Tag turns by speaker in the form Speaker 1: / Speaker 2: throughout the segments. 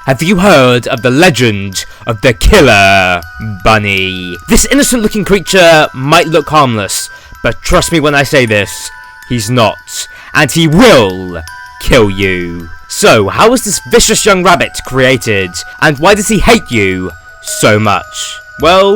Speaker 1: have you heard of the legend of the killer bunny? This innocent looking creature might look harmless, but trust me when I say this, he's not, and he will kill you. So, how was this vicious young rabbit created, and why does he hate you so much? Well,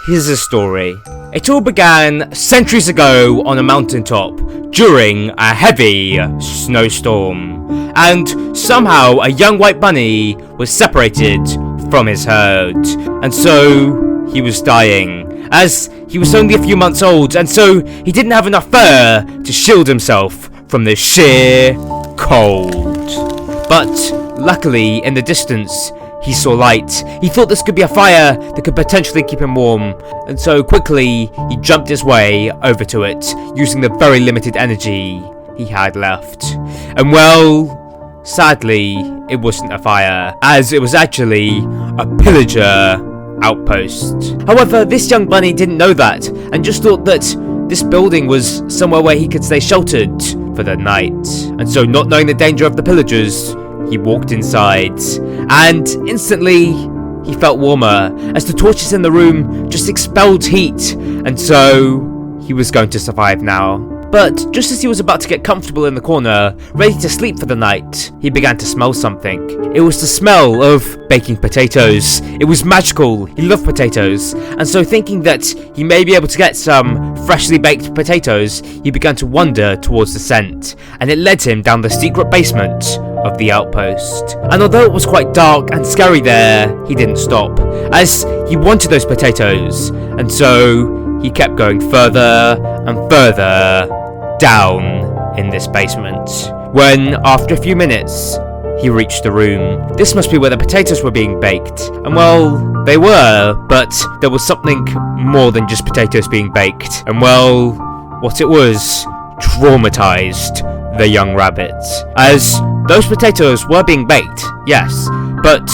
Speaker 1: here's the story. It all began centuries ago on a mountaintop during a heavy snowstorm, and somehow a young white bunny was separated from his herd, and so he was dying, as he was only a few months old, and so he didn't have enough fur to shield himself from the sheer cold. But luckily, in the distance, he saw light. He thought this could be a fire that could potentially keep him warm, and so quickly he jumped his way over to it, using the very limited energy he had left. And well, sadly, it wasn't a fire, as it was actually a pillager outpost. However, this young bunny didn't know that, and just thought that this building was somewhere where he could stay sheltered for the night. And so, not knowing the danger of the pillagers, he walked inside, and instantly he felt warmer, as the torches in the room just expelled heat, and so he was going to survive now. But just as he was about to get comfortable in the corner, ready to sleep for the night, he began to smell something. It was the smell of baking potatoes. It was magical. He loved potatoes, and so thinking that he may be able to get some freshly baked potatoes, he began to wander towards the scent, and it led him down the secret basement of the outpost. And although it was quite dark and scary there, he didn't stop, as he wanted those potatoes, and so he kept going further and further down in this basement, when after a few minutes he reached the room. This must be where the potatoes were being baked, and well, they were, but there was something more than just potatoes being baked, and well, what it was traumatized the young rabbit, as those potatoes were being baked, yes, but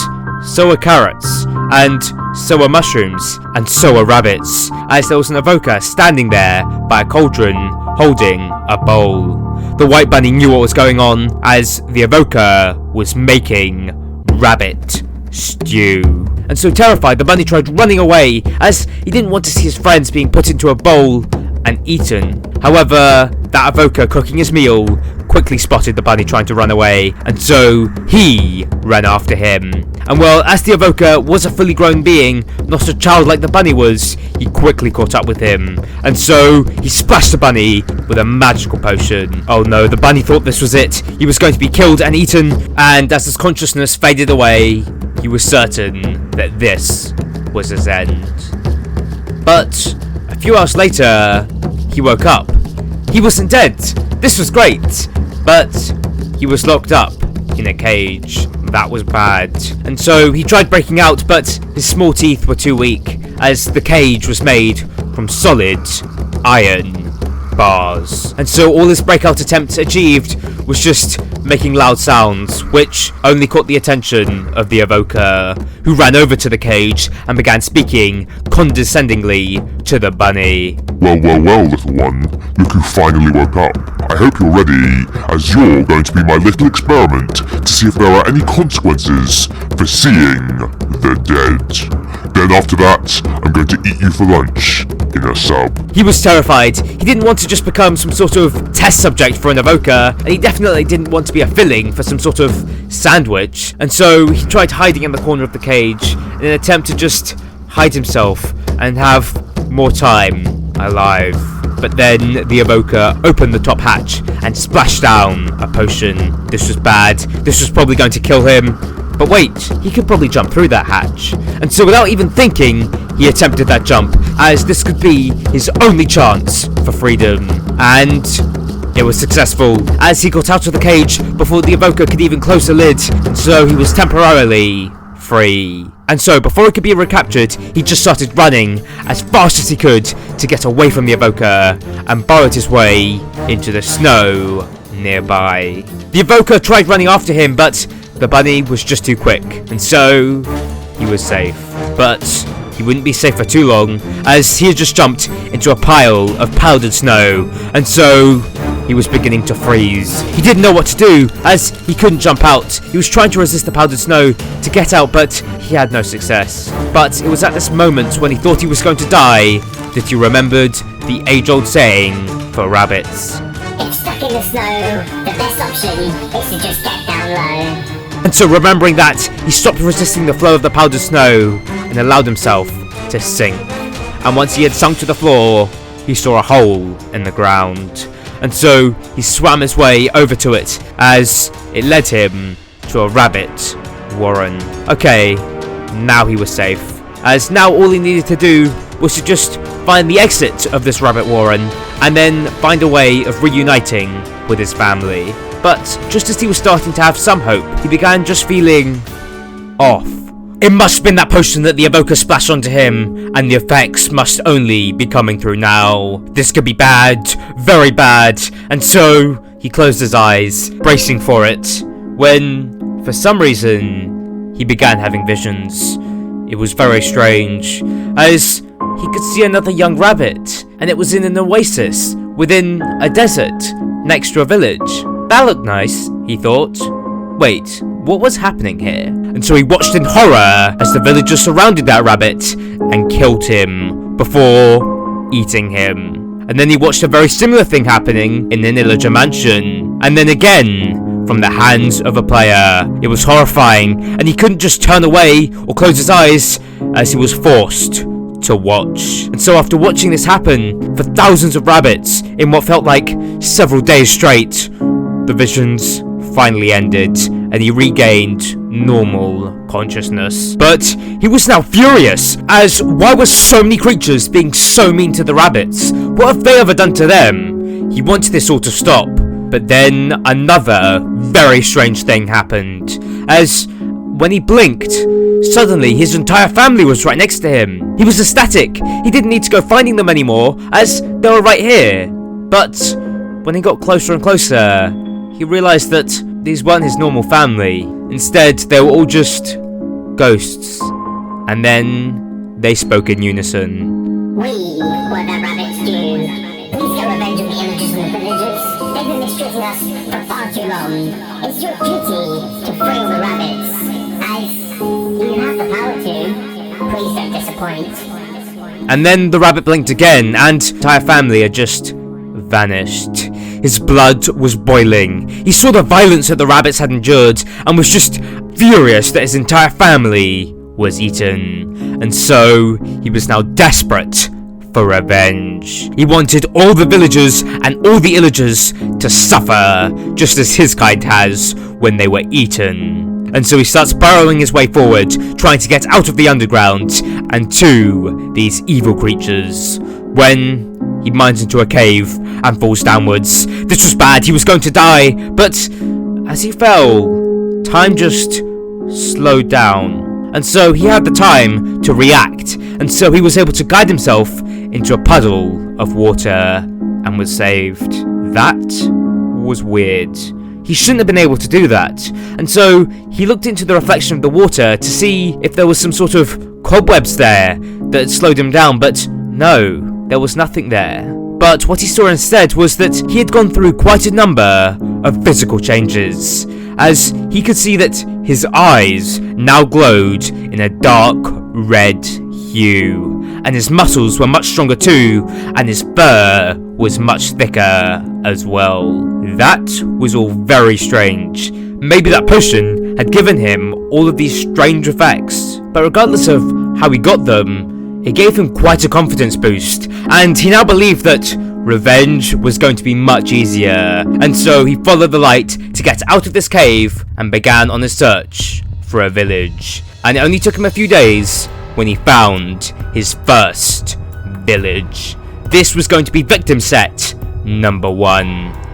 Speaker 1: so were carrots, and so were mushrooms, and so were rabbits, as there was an evoker standing there by a cauldron holding a bowl. The white bunny knew what was going on, as the evoker was making rabbit stew. And so terrified, the bunny tried running away, as he didn't want to see his friends being put into a bowl and eaten. However, that evoker cooking his meal quickly spotted the bunny trying to run away, and so he ran after him. And well, as the evoker was a fully grown being, not a child like the bunny was, he quickly caught up with him, and so he splashed the bunny with a magical potion. Oh no, the bunny thought this was it. He was going to be killed and eaten, and as his consciousness faded away, he was certain that this was his end. But a few hours later, he woke up. He wasn't dead. This was great, but he was locked up in a cage. That was bad. And so he tried breaking out, but his small teeth were too weak, as the cage was made from solid iron bars. And so all his breakout attempt achieved was just making loud sounds, which only caught the attention of the evoker, who ran over to the cage and began speaking condescendingly to the bunny.
Speaker 2: Well, little one. Look who finally woke up. I hope you're ready, as you're going to be my little experiment to see if there are any consequences for seeing the dead. Then after that, I'm going to eat you for lunch in a sub.
Speaker 1: He was terrified. He didn't want to just become some sort of test subject for an evoker, and he definitely didn't want to be a filling for some sort of sandwich. And so he tried hiding in the corner of the cage in an attempt to just hide himself and have more time alive. But then the evoker opened the top hatch and splashed down a potion. This was bad. This was probably going to kill him. But wait, he could probably jump through that hatch. And so without even thinking, he attempted that jump, as this could be his only chance for freedom. And it was successful, as he got out of the cage before the evoker could even close the lid, and so he was temporarily free. And so before he could be recaptured, he just started running as fast as he could to get away from the evoker, and burrowed his way into the snow nearby. The evoker tried running after him, but the bunny was just too quick, and so he was safe. But he wouldn't be safe for too long, as he had just jumped into a pile of powdered snow, and so he was beginning to freeze. He didn't know what to do, as he couldn't jump out. He was trying to resist the powdered snow to get out, but he had no success. But it was at this moment when he thought he was going to die that he remembered the age-old saying for rabbits.
Speaker 3: If stuck in the snow, the best option is to just get down low.
Speaker 1: And so remembering that, he stopped resisting the flow of the powdered snow and allowed himself to sink. And once he had sunk to the floor, he saw a hole in the ground. And so he swam his way over to it as it led him to a rabbit warren. Okay, now he was safe, as now all he needed to do was to just find the exit of this rabbit warren and then find a way of reuniting with his family. But just as he was starting to have some hope, he began just feeling off. It must have been that potion that the Evoker splashed onto him, and the effects must only be coming through now. This could be bad, very bad, and so he closed his eyes, bracing for it, when, for some reason, he began having visions. It was very strange, as he could see another young rabbit, and it was in an oasis, within a desert, next to a village. That looked nice, he thought. Wait, what was happening here? And so he watched in horror as the villagers surrounded that rabbit and killed him before eating him. And then he watched a very similar thing happening in an illager mansion. And then again, from the hands of a player. It was horrifying, and he couldn't just turn away or close his eyes as he was forced to watch. And so after watching this happen for thousands of rabbits in what felt like several days straight, the visions finally ended and he regained normal consciousness. But he was now furious, as why were so many creatures being so mean to the rabbits? What have they ever done to them? He wanted this all to stop, but then another very strange thing happened, as when he blinked, suddenly his entire family was right next to him. He was ecstatic. He didn't need to go finding them anymore, as they were right here. But when he got closer and closer, he realized that these weren't his normal family. Instead, they were all just ghosts. And then they spoke in unison.
Speaker 3: We were the rabbits due. Please get revenge on the illagers and the villagers. They've been mistreating us for far too long. It's your duty to free all the rabbits, as you have the power to. Please don't disappoint.
Speaker 1: And then the rabbit blinked again, and the entire family had just vanished. His blood was boiling. He saw the violence that the rabbits had endured and was just furious that his entire family was eaten. And so he was now desperate for revenge. He wanted all the villagers and all the illagers to suffer, just as his kind has when they were eaten. And so he starts burrowing his way forward, trying to get out of the underground and to these evil creatures, when he mines into a cave and falls downwards. This was bad, he was going to die, but as he fell, time just slowed down. And so he had the time to react, and so he was able to guide himself into a puddle of water and was saved. That was weird. He shouldn't have been able to do that. And so he looked into the reflection of the water to see if there was some sort of cobwebs there that had slowed him down, but no. There was nothing there. But what he saw instead was that he had gone through quite a number of physical changes, as he could see that his eyes now glowed in a dark red hue, and his muscles were much stronger too, and his fur was much thicker as well. That was all very strange. Maybe that potion had given him all of these strange effects, but regardless of how he got them, it gave him quite a confidence boost, and he now believed that revenge was going to be much easier. And so he followed the light to get out of this cave and began on his search for a village. And it only took him a few days when he found his first village. This was going to be victim set number 1.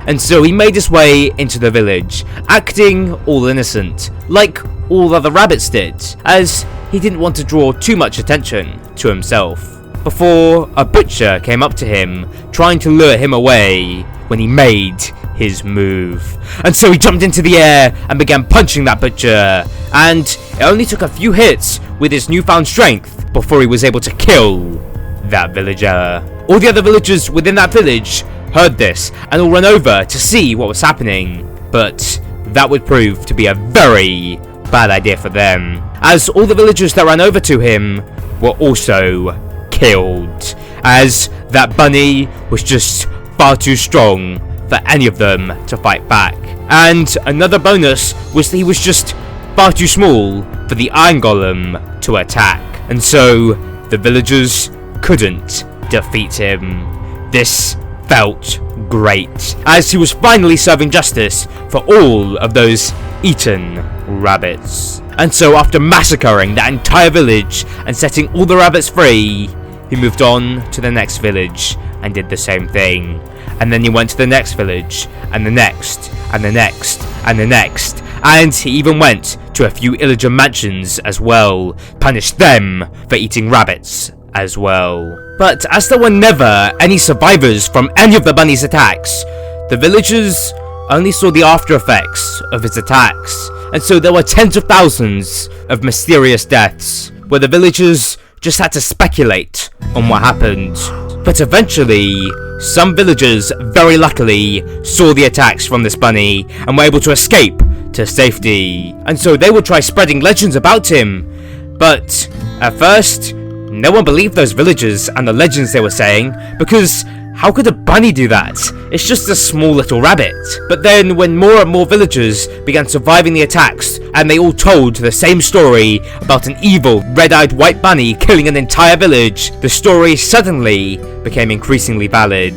Speaker 1: And so he made his way into the village, acting all innocent, like all other rabbits did, as he didn't want to draw too much attention to himself, before a butcher came up to him, trying to lure him away when he made his move. And so he jumped into the air and began punching that butcher, and it only took a few hits with his newfound strength before he was able to kill that villager. All the other villagers within that village heard this and all ran over to see what was happening. But that would prove to be a very bad idea for them, as all the villagers that ran over to him were also killed, as that bunny was just far too strong for any of them to fight back. And another bonus was that he was just far too small for the iron golem to attack, and so the villagers couldn't defeat him. This felt great, as he was finally serving justice for all of those eaten rabbits. And so after massacring that entire village and setting all the rabbits free, he moved on to the next village and did the same thing. And then he went to the next village, and the next, and the next, and the next, and he even went to a few illager mansions as well, punished them for eating rabbits as well. But as there were never any survivors from any of the bunny's attacks, the villagers only saw the after effects of his attacks, and so there were tens of thousands of mysterious deaths, where the villagers just had to speculate on what happened. But eventually, some villagers very luckily saw the attacks from this bunny and were able to escape to safety, and so they would try spreading legends about him. But at first, no one believed those villagers and the legends they were saying, because how could a bunny do that? It's just a small little rabbit. But then when more and more villagers began surviving the attacks, and they all told the same story about an evil red-eyed white bunny killing an entire village, the story suddenly became increasingly valid.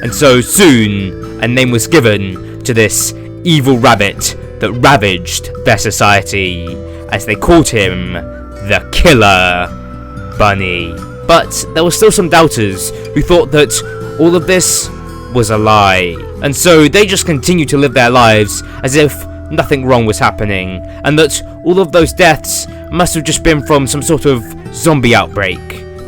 Speaker 1: And so soon, a name was given to this evil rabbit that ravaged their society, as they called him the Killer Bunny. But there were still some doubters who thought that all of this was a lie, and so they just continued to live their lives as if nothing wrong was happening, and that all of those deaths must have just been from some sort of zombie outbreak.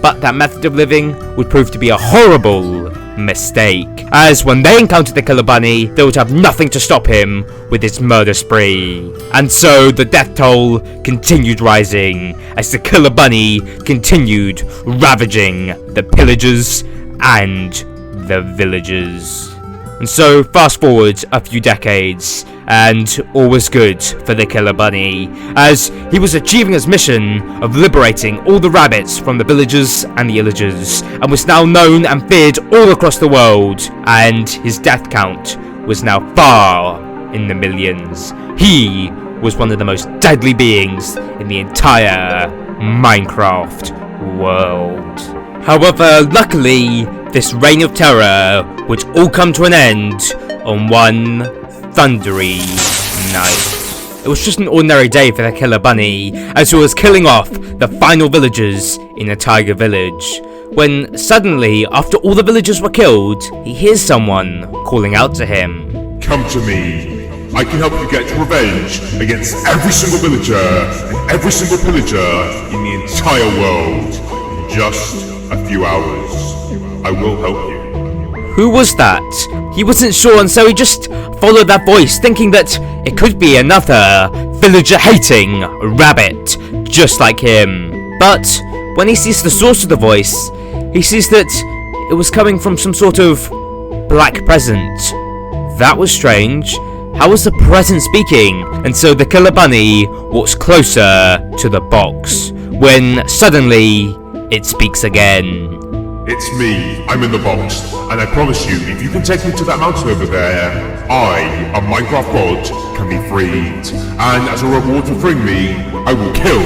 Speaker 1: But that method of living would prove to be a horrible mistake, as when they encountered the Killer Bunny, they would have nothing to stop him with his murder spree. And so the death toll continued rising as the Killer Bunny continued ravaging the pillagers and the villagers. And so fast forward a few decades, and all was good for the Killer Bunny, as he was achieving his mission of liberating all the rabbits from the villagers and the illagers, and was now known and feared all across the world, and his death count was now far in the millions. He was one of the most deadly beings in the entire Minecraft world. However, luckily, this reign of terror would all come to an end on one thundery night. It was just an ordinary day for the Killer Bunny, as he was killing off the final villagers in a tiger village, when suddenly, after all the villagers were killed, he hears someone calling out to him.
Speaker 2: Come to me. I can help you get revenge against every single villager and every single pillager in the entire world in just a few hours. I will help you.
Speaker 1: Who was that? He wasn't sure, and so he just followed that voice, thinking that it could be another villager-hating rabbit, just like him. But when he sees the source of the voice, he sees that it was coming from some sort of black present. That was strange. How was the present speaking? And so the Killer Bunny walks closer to the box, when suddenly it speaks again.
Speaker 2: It's me. I'm in the box. And I promise you, if you can take me to that mountain over there, I, a Minecraft god, can be freed. And as a reward for freeing me, I will kill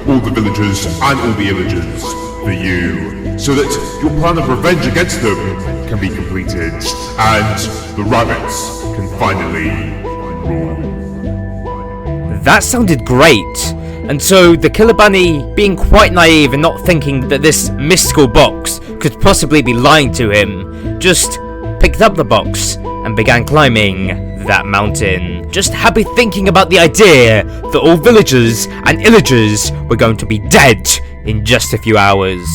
Speaker 2: all the villagers and all the illagers for you, so that your plan of revenge against them can be completed, and the rabbits can finally rule.
Speaker 1: That sounded great. And so the Killer Bunny, being quite naive and not thinking that this mystical box could possibly be lying to him, just picked up the box and began climbing that mountain, just happy thinking about the idea that all villagers and illagers were going to be dead in just a few hours.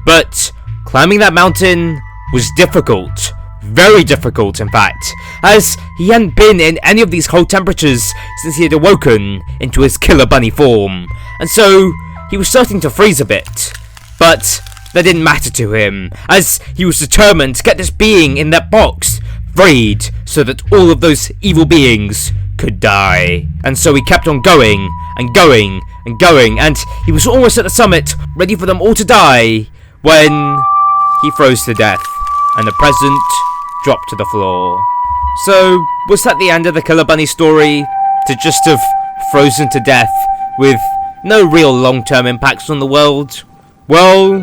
Speaker 1: But climbing that mountain was difficult. Very difficult, in fact, as he hadn't been in any of these cold temperatures since he had awoken into his Killer Bunny form, and so he was starting to freeze a bit. But that didn't matter to him, as he was determined to get this being in that box freed so that all of those evil beings could die. And so he kept on going and going and going, and he was almost at the summit, ready for them all to die, when he froze to death and the present dropped to the floor. So, was that the end of the Killer Bunny story? To just have frozen to death with no real long-term impacts on the world? Well,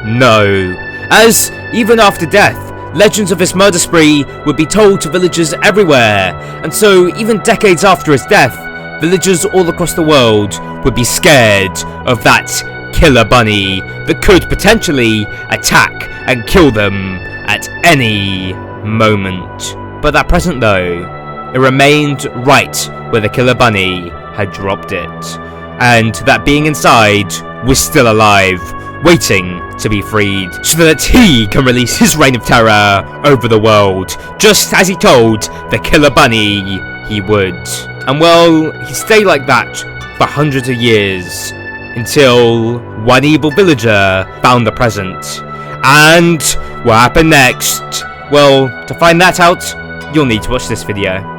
Speaker 1: no. As, even after death, legends of his murder spree would be told to villagers everywhere, and so even decades after his death, villagers all across the world would be scared of that killer bunny that could potentially attack and kill them at any moment. But that present though, it remained right where the killer bunny had dropped it, and that being inside was still alive, waiting to be freed, so that he can release his reign of terror over the world, just as he told the killer bunny he would. And well, he stayed like that for hundreds of years, until one evil villager found the present. And what happened next? Well, to find that out, you'll need to watch this video.